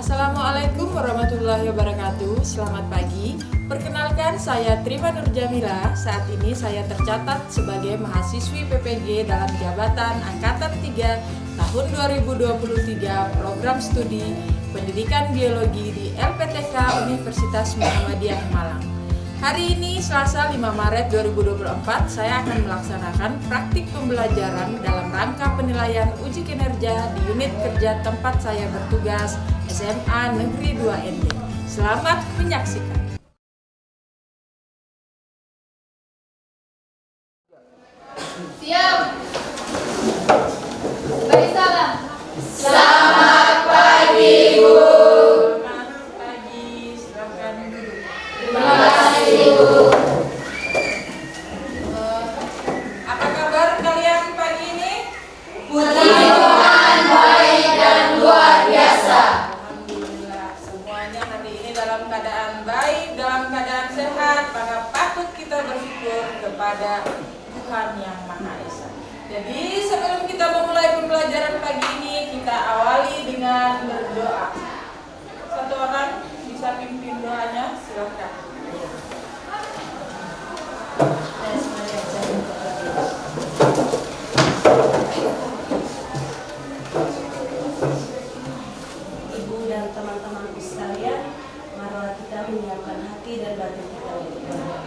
Assalamualaikum warahmatullahi wabarakatuh. Selamat pagi. Perkenalkan, saya Trima Nur Jamila. Saat ini saya tercatat sebagai mahasiswi PPG dalam jabatan Angkatan 3 tahun 2023 Program Studi Pendidikan Biologi di LPTK Universitas Muhammadiyah Malang. Hari ini Selasa 5 Maret 2024, saya akan melaksanakan praktik pembelajaran dalam rangka penilaian uji kinerja di unit kerja tempat saya bertugas SMA Negeri 2 ND. Selamat menyaksikan. Siap. Beri salam. Selamat pagi, Bu. Selamat pagi, silakan duduk. Terima kasih, Bu. Apa kabar kalian pagi ini? Puji Tuhan baik dan luar biasa. Alhamdulillah, semuanya hari ini dalam keadaan baik, dalam keadaan sehat, maka patut kita bersyukur kepada Tuhan Yang Maha Esa. Jadi sebelum kita memulai pembelajaran pagi ini, kita awali dengan berdoa. Satu orang bisa pimpin doanya, silakan. Ibu dan teman-temanku sekalian, marilah kita menyiapkan hati dan batin kita untuk berdoa.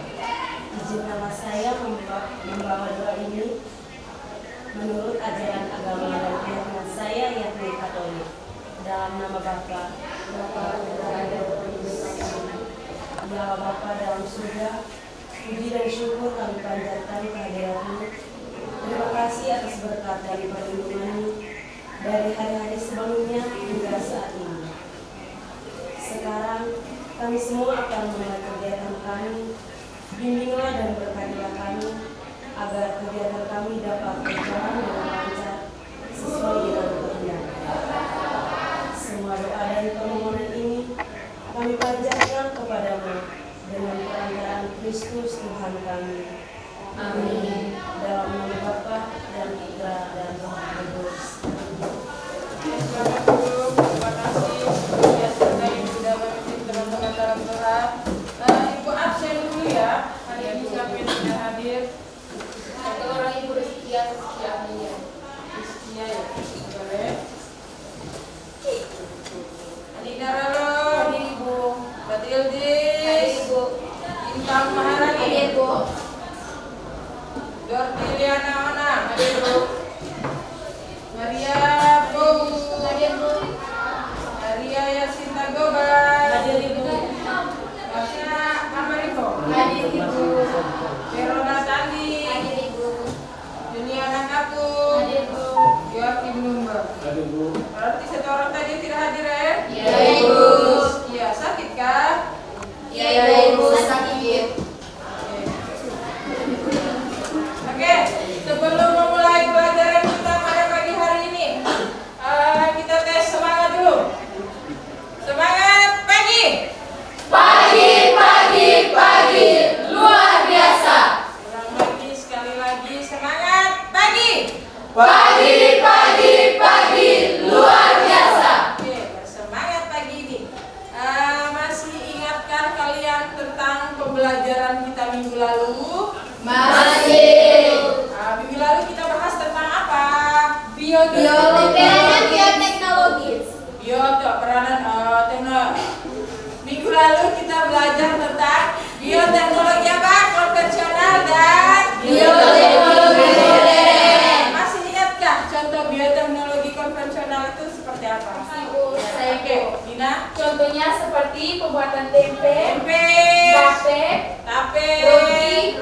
Izinkanlah saya membawa doa ini menurut ajaran agama dan keyakinan saya, yakni Katolik. Dalam nama Bapa, dan Roh Kudus. Ya Allah Bapa dalam surga, puji dan syukur kami panjatkan kehadirat-Mu. Terima kasih atas berkat dan perlindungan-Mu dari hari-hari sebelumnya hingga saat ini. Sekarang kami semua akan mulai kegiatan kami. Bimbinglah dan berkatilah kami agar kegiatan kami dapat berjalan dengan lancar sesuai dengan kehendak. Semua doa dan permohonan ini kami panjatkan kepadamu dengan perantaraan Kristus Tuhan kami. Amin. Dalam nama Bapa dan Putra dan Roh Kudus. Selamat duduk, terima kasih. Ya, sudah Ibu sudah memimpin teman-teman dalam doa. Ibu absen dulu ya. Hari ini siapa yang sudah hadir? Ada orang Ibu Rizkia Amelia. Rizkia ya, boleh. Adik Daralo, Hadir Ibu. Batildi, Hadir Ibu. Intan Maharani, Hadir Ibu. Dortiliana Ona, hadir Bu. Maria Bu, Hadir Bu. Maria Yasinta Gobar, Hadir Ibu. Masya Amariko, Hadir Ibu. Verona Tandi, Hadir Ibu. Juniana Kapu, Hadir Bu. Joakim Number. Berarti satu orang tadi tidak hadir ya? Iya, Ibu. Iya, sakit kah? Iya, Ibu. Sakit. Oke, sebelum memulai pelajaran kita pada pagi hari ini, kita tes semangat dulu. Semangat pagi. Pagi, pagi, pagi, luar biasa. Ulang lagi, sekali lagi, semangat pagi. Pagi, pagi, pagi, luar biasa. Oke, bersemangat pagi ini. Masih ingatkah kalian tentang pembelajaran kita minggu lalu? Masih. Minggu lalu kita bahas tentang apa? Biologi dan bioteknologi. Peranan teknologi. Minggu lalu kita belajar tentang bioteknologi apa? Konvensional dan Bioteknologi modern. Masih ingatkah contoh bioteknologi konvensional itu seperti apa? Ibu, saya Oke, Ibu. Dina. Contohnya seperti pembuatan tempe, Tempe, tape, tape, roti,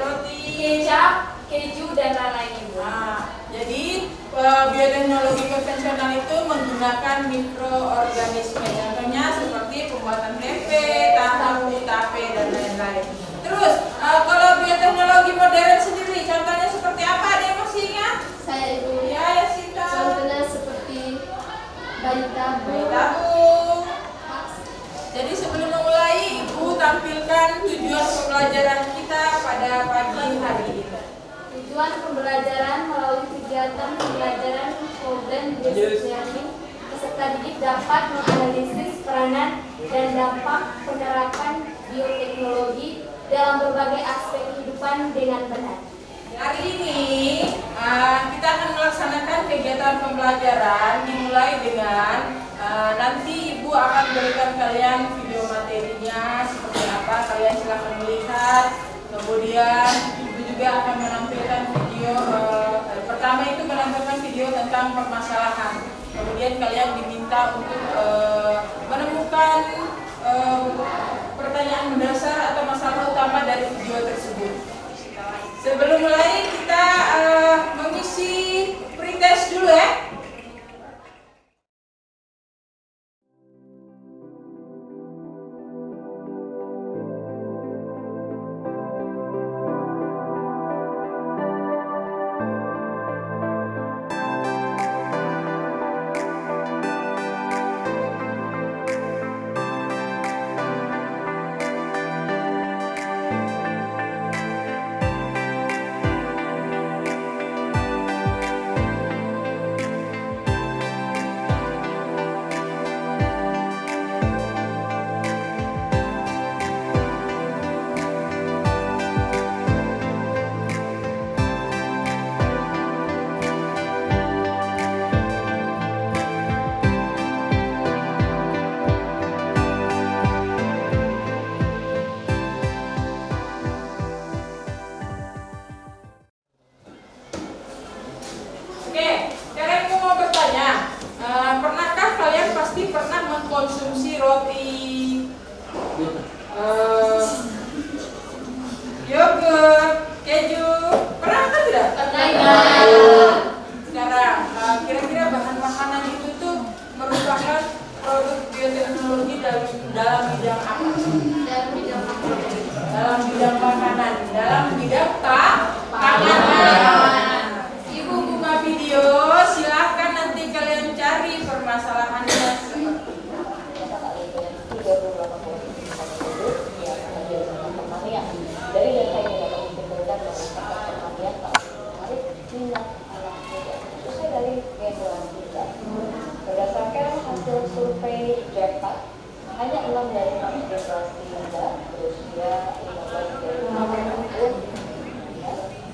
kecap, keju, dan lain-lain Ibu. Nah, jadi bioteknologi konvensional itu menggunakan mikroorganisme, contohnya seperti pembuatan tempe, tahu, tape, dan lain-lain. Terus kalau bioteknologi modern sendiri, contohnya seperti apa? Ada yang masih ingat? Saya Ibu. Ya, Sinta. Contohnya seperti bayi tabung. Tabung. Jadi sebelum memulai, Ibu tampilkan tujuan pembelajaran kita pada pagi hari ini. Tujuan pembelajaran melalui kegiatan pembelajaran program basic learning, peserta didik dapat menganalisis peranan dan dampak penerapan bioteknologi dalam berbagai aspek kehidupan dengan benar. Hari ini kita akan melaksanakan kegiatan pembelajaran dimulai dengan nanti Ibu akan berikan kalian video materinya seperti apa, kalian silahkan melihat. Kemudian Ibu juga akan menampilkan video, pertama itu menampilkan video tentang permasalahan. Kemudian kalian diminta untuk menemukan pertanyaan mendasar atau masalah utama dari video tersebut. Sebelum mulai kita mengisi pretest dulu ya. Pernahkah kalian pasti pernah mengkonsumsi roti, yogurt, keju? Pernah atau tidak? Sekarang, kira-kira bahan makanan itu tuh merupakan produk bioteknologi dalam bidang apa? Dalam bidang makanan, dalam bidang panganan. Ibu buka video, silahkan nanti kalian cari permasalahannya seperti dari data yang dapat dikumpulkan dari pasar perhatian menarik minat anak muda khususnya dari generasi muda. Berdasarkan hasil survei Jackpot, hanya 6 dari 4 generasi muda berusia 15 dari 60 tahun.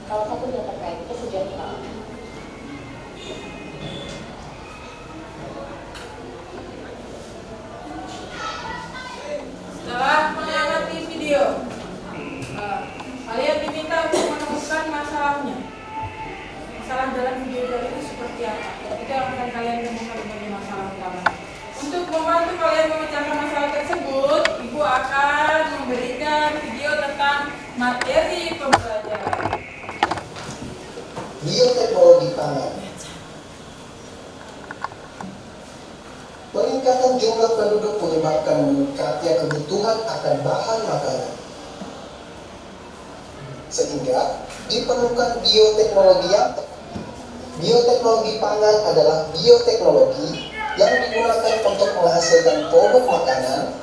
Salah satunya terkait kesejahteraan. Setelah mengamati video, kalian diminta untuk menemukan masalahnya. Masalah dalam video itu seperti apa? Itu yang akan kalian temukan sebagai masalah utama. Untuk membantu kalian memecahkan masalah tersebut, Ibu akan memberikan video tentang materi pembelajaran. Bioteknologi pangan. Peningkatan jumlah penduduk menyebabkan meningkatnya kebutuhan akan bahan makanan. Sehingga diperlukan bioteknologi pangan adalah bioteknologi yang digunakan untuk menghasilkan produk makanan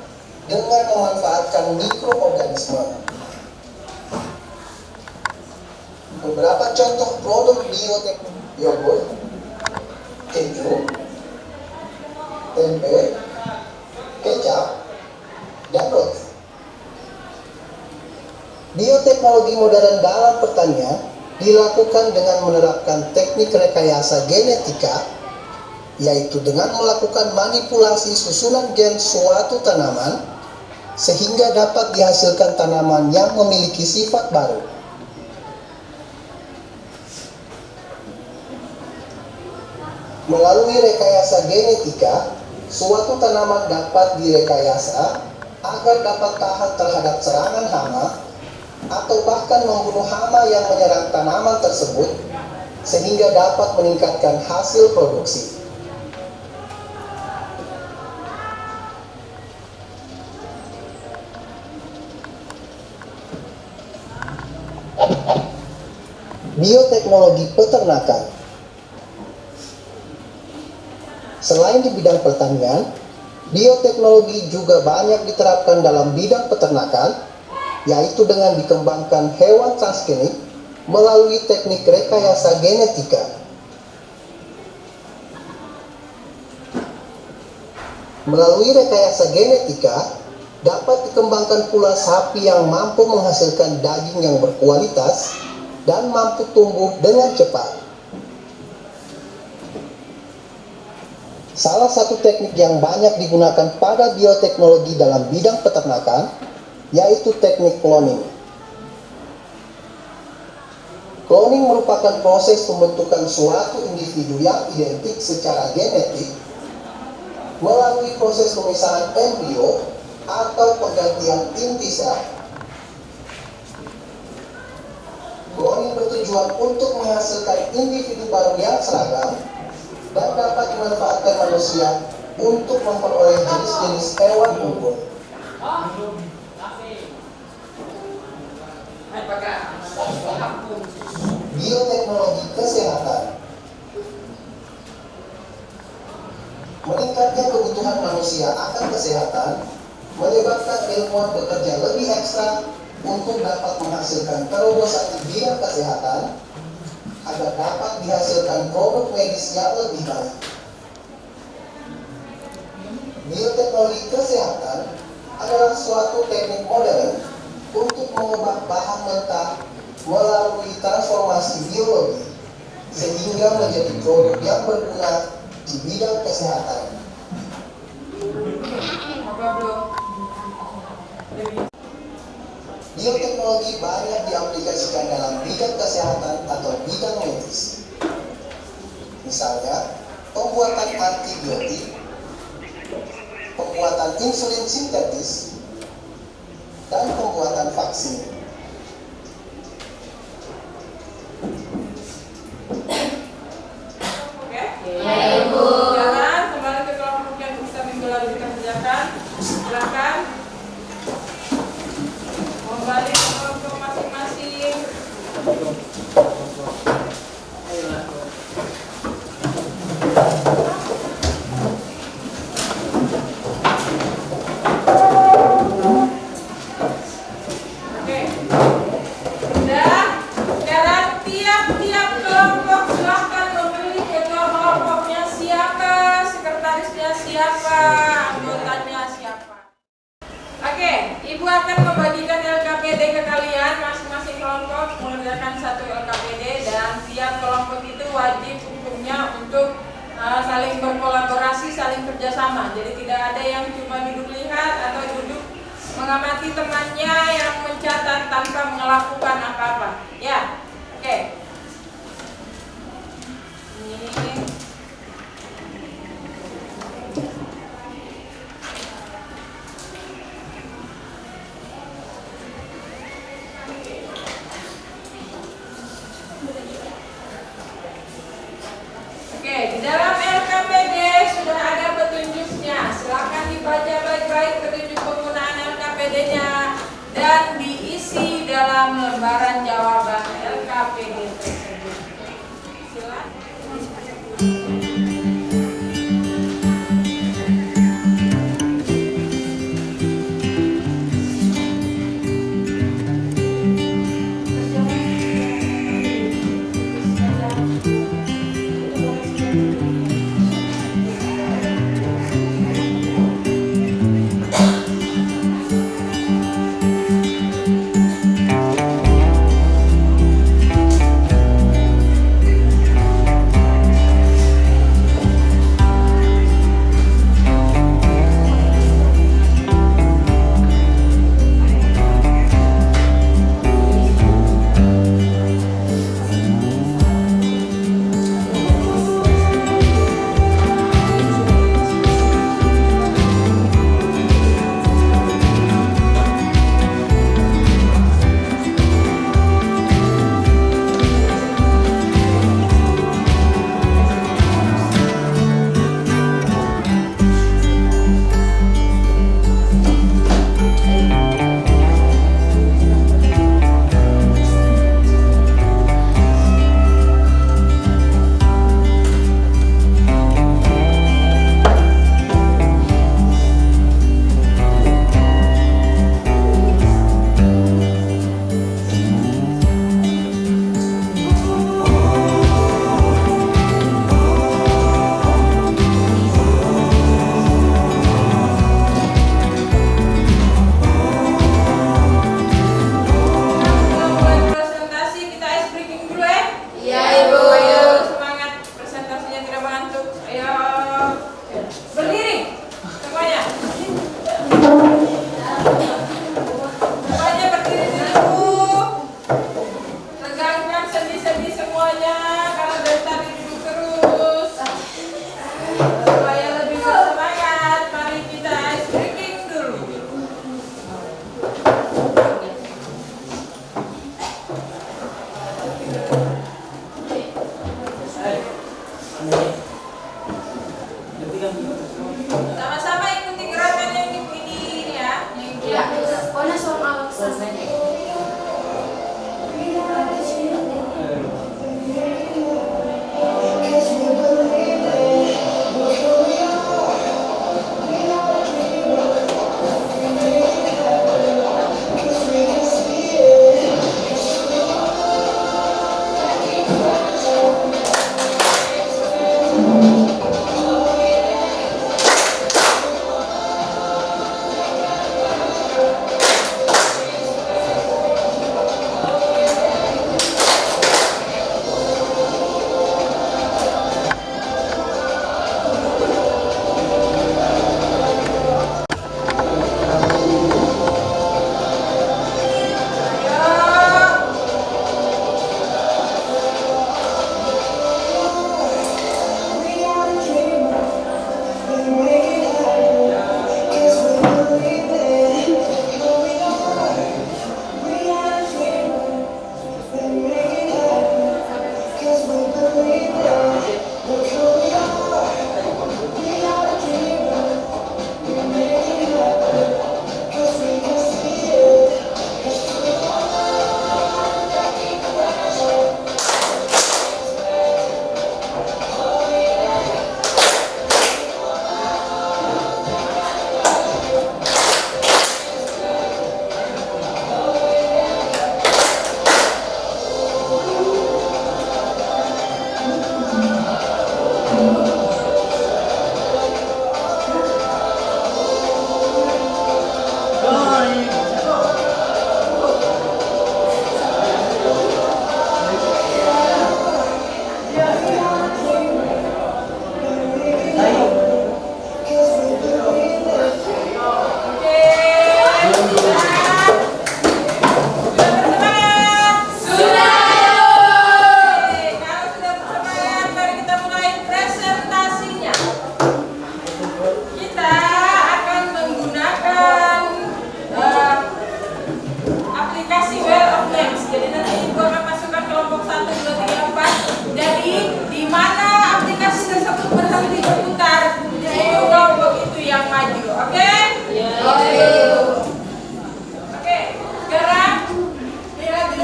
dengan memanfaatkan mikroorganisme. Beberapa contoh produk bioteknologi: yogurt, keju, tempe, kecap, dan roti. Bioteknologi modern dalam pertanian dilakukan dengan menerapkan teknik rekayasa genetika, yaitu dengan melakukan manipulasi susunan gen suatu tanaman sehingga dapat dihasilkan tanaman yang memiliki sifat baru. Melalui rekayasa genetika, suatu tanaman dapat direkayasa agar dapat tahan terhadap serangan hama, atau bahkan membunuh hama yang menyerang tanaman tersebut sehingga dapat meningkatkan hasil produksi. Bioteknologi peternakan. Selain di bidang pertanian, bioteknologi juga banyak diterapkan dalam bidang peternakan, yaitu dengan dikembangkan hewan transgenik melalui teknik rekayasa genetika. Melalui rekayasa genetika, dapat dikembangkan pula sapi yang mampu menghasilkan daging yang berkualitas dan mampu tumbuh dengan cepat. Salah satu teknik yang banyak digunakan pada bioteknologi dalam bidang peternakan yaitu teknik cloning. Cloning merupakan proses pembentukan suatu individu yang identik secara genetik melalui proses pemisahan embrio atau penggantian inti sel. Cloning bertujuan untuk menghasilkan individu baru yang seragam dan dapat dimanfaatkan manusia untuk memperoleh jenis-jenis hewan unggul. Bioteknologi kesehatan. Meningkatnya kebutuhan manusia akan kesehatan menyebabkan ilmuwan bekerja lebih ekstra untuk dapat menghasilkan terobosan di bidang kesehatan agar dapat dihasilkan produk medis yang lebih baik. Bioteknologi kesehatan adalah suatu teknik modern untuk mengubah bahan mentah melalui transformasi biologi sehingga menjadi produk yang berguna di bidang kesehatan. Bioteknologi banyak diaplikasikan dalam bidang kesehatan atau bidang medis. Misalnya, pembuatan antibiotik, pembuatan insulin sintetis, dan pembuatan vaksin. Silakan kembali ke kelompok yang bisa minggu lalu kita kerjakan. Silakan kembali ke kelompok masing-masing. Oke, sudah. Sekarang tiap-tiap kelompok silahkan memilih ketua kelompoknya siapa, sekretarisnya siapa, anggotanya siapa. Oke, Ibu akan membagikan LKPD ke kalian. Masing-masing kelompok mengerjakan satu LKPD dan tiap kelompok itu wajib hukumnya untuk saling berkolaborasi, saling kerjasama. Jadi tidak ada yang cuma duduk lihat atau duduk mengamati temannya yang mencatat tanpa melakukan apa-apa. Ya, oke. Ini. Oke, di dalam LKPD sudah ada petunjuknya. Silakan dibaca baik-baik petunjuk penggunaan LKPD-nya dan diisi dalam lembaran jawaban LKPD tersebut. Silakan.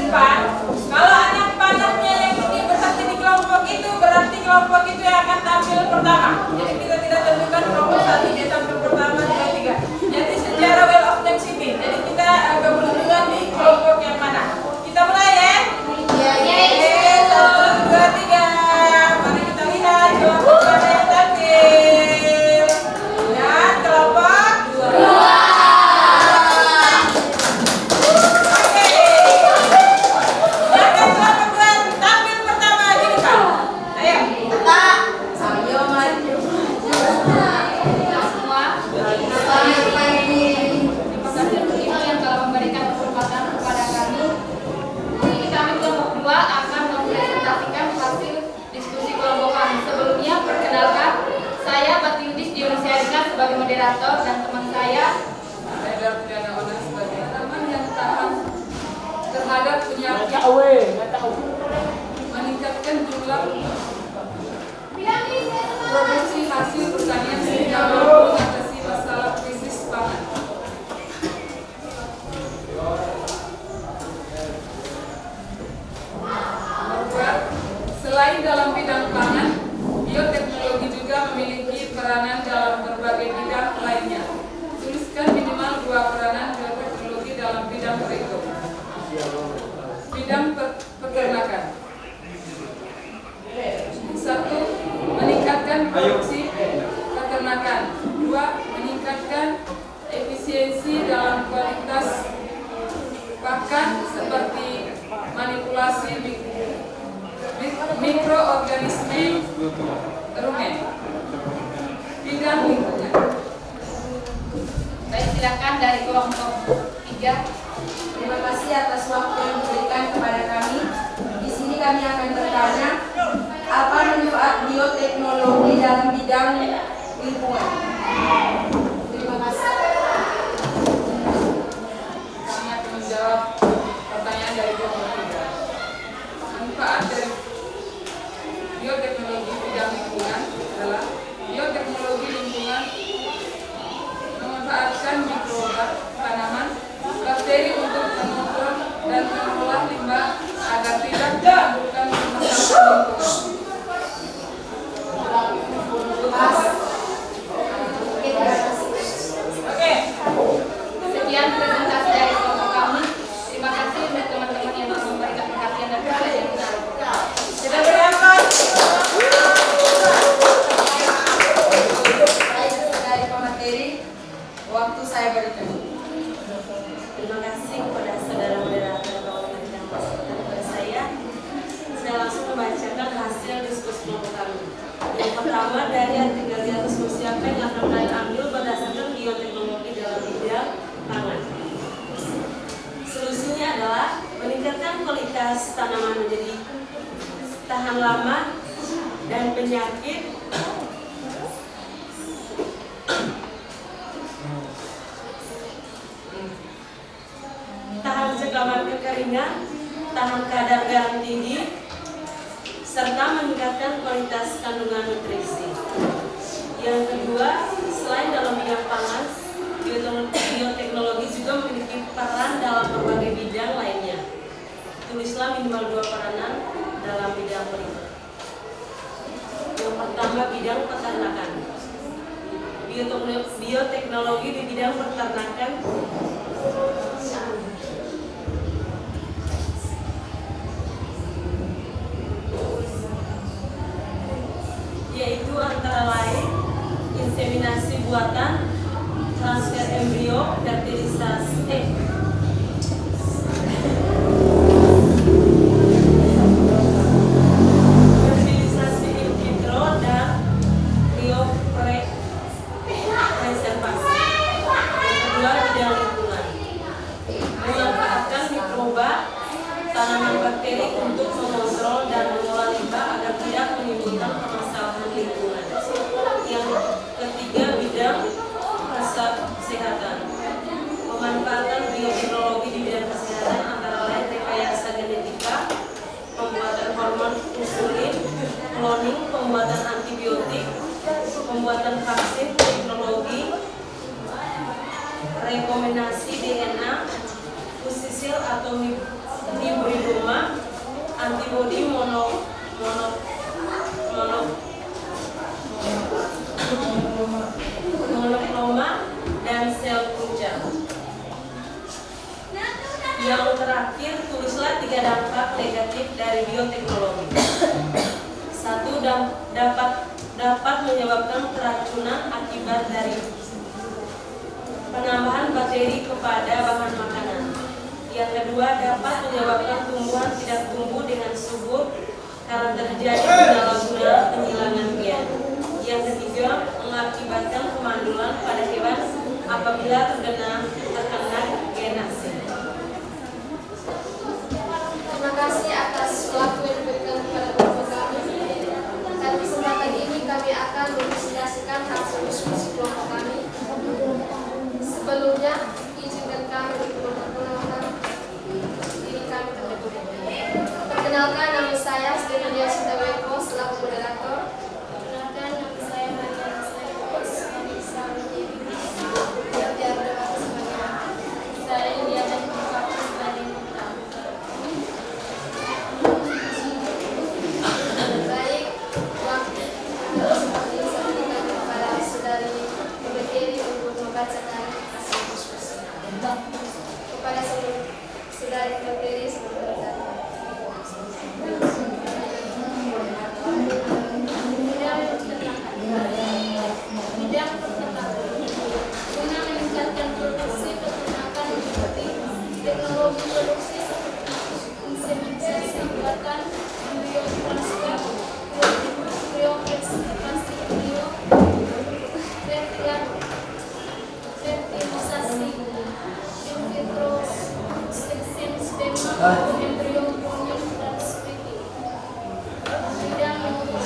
depan, kalau anak-anaknya yang ini berhenti di kelompok itu, berarti kelompok itu yang akan tampil pertama. Jadi kita tidak tentukan kelompok 1 dia tampil pertama, 2, 3. Jadi secara well of names ini, jadi kita keberuntungan di kelompok yang mana. Kita mulai ya. Oke, 1, 2, 3. Mari kita lihat kelompok mana yang tampil. Dan kelompok 2. Sebagai moderator dan teman saya Pidana Onas sebagai teman yang tahan terhadap penyakit, meningkatkan jumlah produksi hasil pertanian sehingga mampu mengatasi masalah krisis pangan. Selain dalam bidang pangan, bioteknologi juga memiliki peranan dalam berbagai bidang lainnya. Tuliskan minimal 2 peranan bioteknologi dalam bidang berikut. Bidang peternakan. 1. Meningkatkan produksi peternakan. 2. Meningkatkan efisiensi dalam kualitas pakan seperti manipulasi mikroorganisme rumen. Bidang lingkungan. baik, silakan dari kelompok 3. Terima kasih atas waktu yang diberikan kepada kami. Di sini kami akan bertanya, apa manfaat bioteknologi dalam bidang lingkungan? Terima kasih. Kami akan menjawab pertanyaan dari kelompok 3. Manfaat dari bioteknologi bidang lingkungan adalah bioteknologi lingkungan memanfaatkan mikroba tanaman, bakteri untuk mengontrol dan mengolah limbah agar tidak menimbulkan masalah lingkungan. Oke. Sekian presentasi dari kelompok kami. Terima kasih untuk teman-teman yang memberikan perhatian dan perhatian yang menarik. Kita beri aplaus. Dari pemateri, waktu saya berikan. Terima kasih kepada saudara moderator yang berikan kesempatan kepada saya. Saya langsung membacakan hasil diskusi kelompok kami. Yang pertama, dari artikel di atas siapa yang akan kalian ambil berdasarkan bioteknologi dalam bidang pangan. Solusinya adalah meningkatkan kualitas tanaman menjadi tahan lama dan penyakit, tahan sekaman kekeringan, tahan kadar garam tinggi, serta meningkatkan kualitas kandungan nutrisi. Yang kedua, selain dalam bidang pangan, bioteknologi juga memiliki peran dalam berbagai bidang lainnya. Tulislah minimal 2 peranan dalam bidang berikut. Yang pertama, bidang peternakan. Bioteknologi di bidang peternakan yaitu antara lain inseminasi buatan, transfer embrio, fertilisasi in vitro dan cryopreservasi. Yang kedua, bidang lingkungan. Memanfaatkan mikroba, tanaman bakteri untuk mengontrol dan mengolah limbah agar tidak menimbulkan permasalahan lingkungan. Yang ketiga, bidang kesehatan. Pemanfaatan bioteknologi di bidang kesehatan antara lain rekayasa genetika, pembuatan hormon insulin, cloning, pembuatan antibiotik, pembuatan vaksin, teknologi rekombinasi DNA, fusisil atau hibridasi Inilah 3 dampak negatif dari bioteknologi. 1. Dapat menyebabkan keracunan akibat dari penambahan bakteri kepada bahan makanan. Yang kedua, dapat menyebabkan tumbuhan tidak tumbuh dengan subur karena terjadi penyalahguna penghilangan gen. Yang ketiga, mengakibatkan kemandulan pada hewan apabila terkena genase. Terima kasih atas waktu yang diberikan kepada kelompok kami. Pada kesempatan ini kami akan mempresentasikan hasil diskusi kelompok kami. Sebelumnya, izinkan kami untuk memperkenalkan diri kami terlebih dahulu. Perkenalkan, nama saya Stefania Sintaweko selaku moderator. Perkenalkan, nama saya Maria Nasayko sebagai sahabat yang diadakan sebagai saya Indiana Jepang sebagai baik waktu seperti saya berikan kepada saudari Pembeteri untuk membacakan hasil diskusi. Kepada saudari Pembeteri sebentar. Bidang peternakan. Guna meningkatkan produksi peternakan mengikuti teknologi produksi seperti inseminasi buatan, embrio transfer, kriopreservasi embrio, fertilisasi in vitro, seksin sperma, embrio cloning, dan splitting. Bidang nomor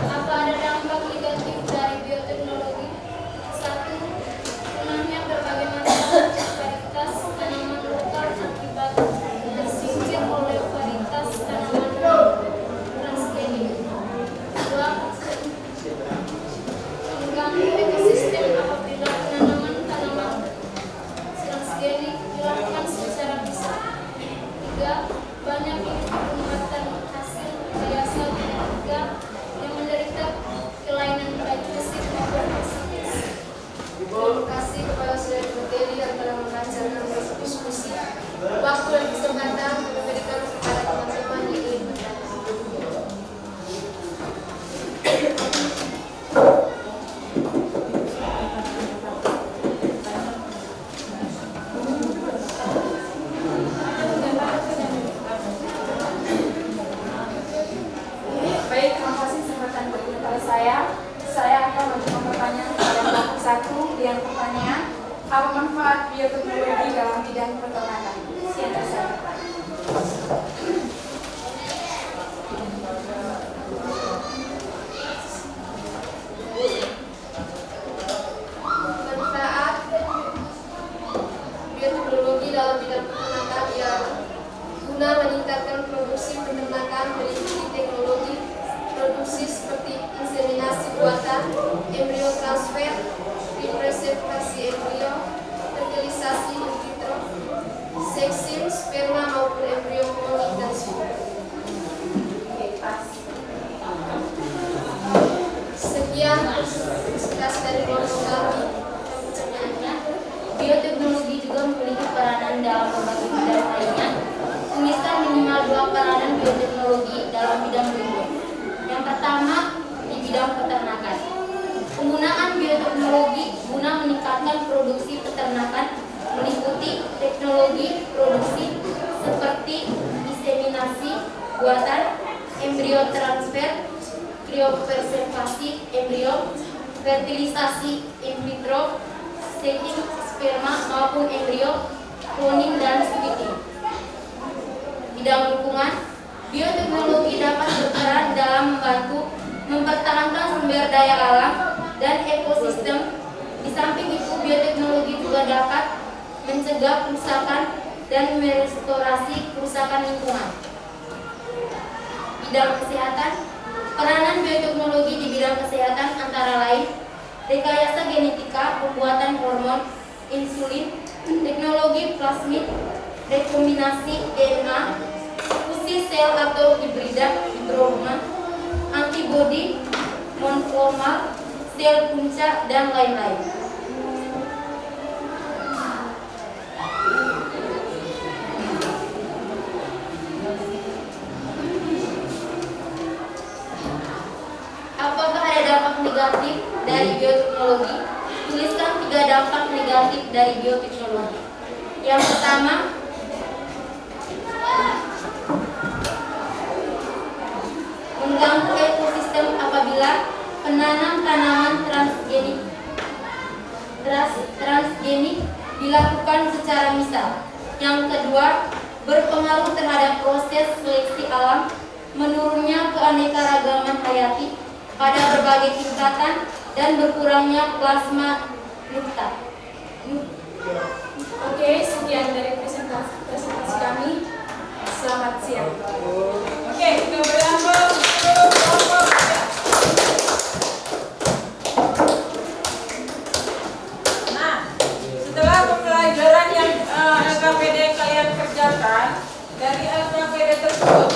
apa ada dampak negatif dari bioteknologi? 1. Punahnya berbagai macam varietas tanaman lokal akibat tersingkir oleh varietas tanaman transgenik. 2. Mengganggu ekosistem apabila tanaman transgenik dilakukan secara pisah. 3. Banyak pengobatan hasil biasa genetika yang menderita kelainan baik fisik maupun psikis. Terima kasih kepada saudara Pembeteri yang telah membacakan hasil diskusi. Waktu dan kesempatan diberikan kepada teman-teman yang ingin bertanya. Baik, terima kasih kesempatan berikan kepada saya. Saya akan mencoba pertanyaan kepada kelompok 1 dengan pertanyaan, apa manfaat bioteknologi dalam bidang peternakan? Silakan saya. Manfaat bioteknologi dalam bidang peternakan ya guna meningkatkan produksi peternakan meliputi teknologi produksi seperti inseminasi buatan, embrio transfer, represervasi embrio, fertilisasi in vitro, seksin sperma maupun embrio cloning dan sebagainya. Oke, pas. Sekian presentasi dari kelompok kami. Bioteknologi juga memiliki peranan dalam berbagai bidang lainnya. Tuliskan minimal 2 peranan bioteknologi dalam bidang berikut. Yang pertama, di bidang peternakan. Penggunaan bioteknologi guna meningkatkan produksi peternakan meliputi teknologi produksi seperti inseminasi buatan, embrio transfer, kriopreservasi embrio, fertilisasi in vitro, staging sperma maupun embrio, cloning dan splitting. Bidang lingkungan, bioteknologi dapat berperan dalam membantu mempertahankan sumber daya alam dan ekosistem. Di samping itu, bioteknologi juga dapat mencegah kerusakan dan merestorasi kerusakan lingkungan. Bidang kesehatan, peranan bioteknologi di bidang kesehatan antara lain rekayasa genetika, pembuatan hormon, insulin, teknologi plasmid, rekombinasi DNA, fusi sel atau hibrida hidroma, antibodi, monoklomal, sel punca, dan lain-lain. inovatif dari bioteknologi. Yang pertama, mengganggu ekosistem apabila penanam tanaman transgenik dilakukan secara massal. Yang kedua, berpengaruh terhadap proses seleksi alam, menurunnya keanekaragaman hayati pada berbagai tingkatan, dan berkurangnya plasma nukta. Oke, sekian dari presentasi kami. Selamat siang. Oke, kita beramal untuk kelompok. Nah, setelah pembelajaran yang LKPD kalian kerjakan, dari LKPD tersebut,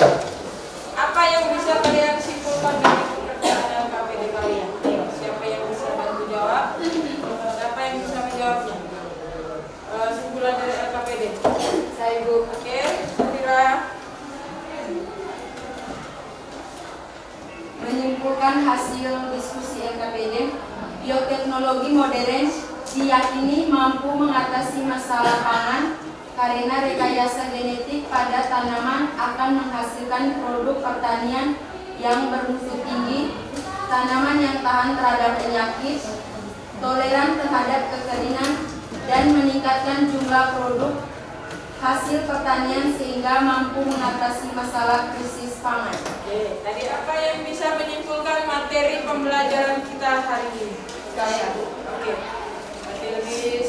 apa yang bisa kalian simpulkan dari pekerjaan LKPD kalian? Ayo, siapa yang bisa bantu jawab? Siapa yang bisa menjawabnya? Simpulan dari LKPD. Saya Ibu. Oke, Sandira. Menyimpulkan hasil diskusi LKPD, bioteknologi modern diyakini mampu mengatasi masalah pangan karena rekayasa genetik pada tanaman akan menghasilkan produk pertanian yang bermutu tinggi, tanaman yang tahan terhadap penyakit, toleran terhadap kekeringan, dan meningkatkan jumlah produk hasil pertanian sehingga mampu mengatasi masalah krisis pangan. Oke, tadi apa yang bisa menyimpulkan materi pembelajaran kita hari ini? Saya. Oke, berarti lebih.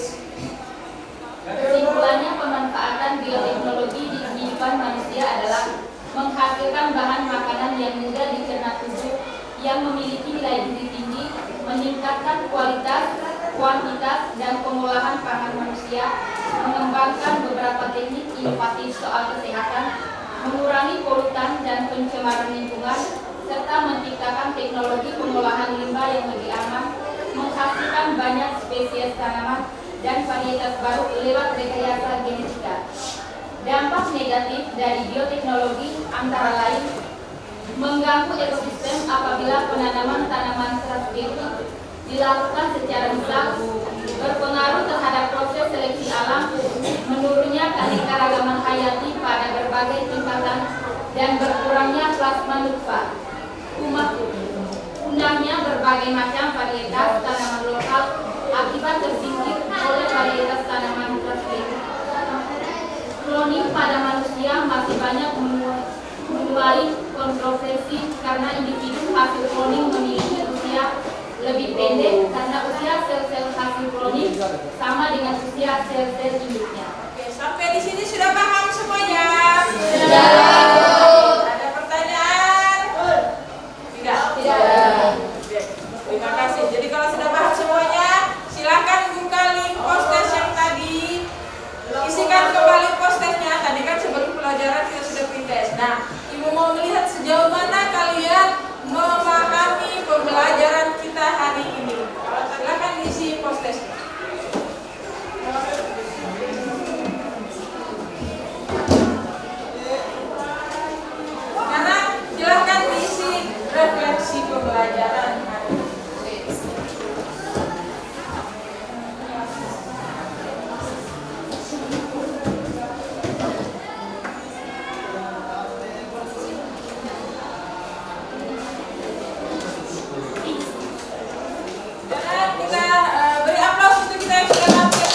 Kesimpulannya, pemanfaatan bioteknologi di kehidupan manusia adalah menghasilkan bahan makanan yang mudah dicerna tubuh, yang memiliki nilai gizi tinggi, meningkatkan kualitas, kuantitas, dan pengolahan pangan manusia, mengembangkan beberapa teknik inovatif soal kesehatan, mengurangi polutan dan pencemaran lingkungan, serta menciptakan teknologi pengolahan limbah yang lebih aman, menghasilkan banyak spesies tanaman dan varietas baru lewat rekayasa genetika. Dampak negatif dari bioteknologi antara lain mengganggu ekosistem apabila penanaman tanaman transgenik dilakukan secara massal, berpengaruh terhadap proses seleksi alam, menurunnya keanekaragaman hayati pada berbagai tingkatan, dan berkurangnya plasma nutfah. Punahnya berbagai macam varietas tanaman lokal akibat tersingkir oleh varietas tanaman transgenik. Kloning pada manusia masih banyak menuai kontroversi karena individu hasil kloning memiliki usia lebih pendek karena usia sel-sel hasil kloning sama dengan usia sel-sel induknya. Oke, sampai di sini sudah paham semuanya? Sudah. Ada pertanyaan? Tidak. Oke, terima kasih. Jadi kalau sudah paham semuanya, silakan buka link post-test yang tadi. Isikan kembali post-testnya. Tadi kan sebelum pelajaran kita sudah pre-test. Nah, Ibu mau melihat sejauh mana kalian memahami pembelajaran kita hari ini. Silakan isi post-testnya. Karena silakan diisi refleksi pembelajaran hari ini. Dan kita beri aplaus untuk kita yang sudah tampil.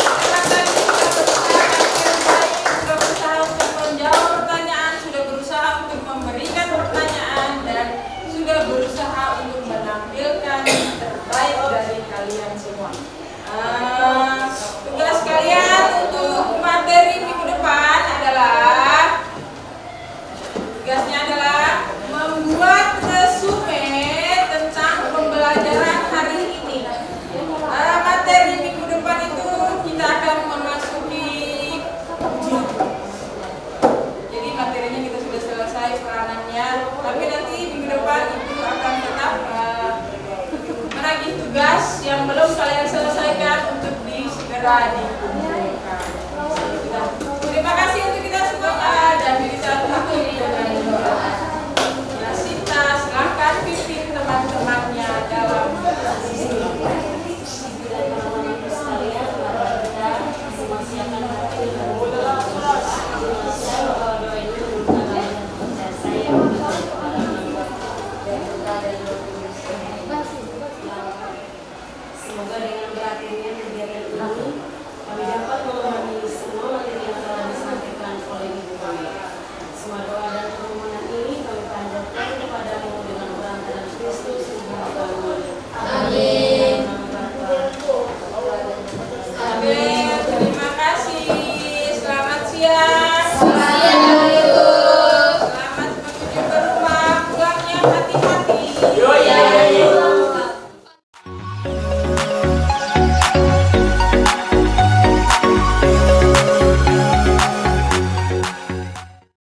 Karena tadi sudah berusaha tampil baik, sudah berusaha untuk menjawab pertanyaan, sudah berusaha untuk memberikan pertanyaan, dan sudah berusaha untuk menampilkan yang terbaik dari kalian semua. Tugas kalian untuk materi minggu depan adalah membuat resume tentang pembelajaran hari ini. Materi minggu depan itu kita akan memasuki ujian. Jadi materinya kita sudah selesai peranannya, tapi nanti minggu depan itu akan tetap menagih tugas yang belum kalian selesaikan untuk segera dikumpulkan. Terima kasih untuk kita semuanya, dan kita akhiri dengan doa. Ya, Sinta, silahkan pimpin teman-temannya dalam sisi. Tuhan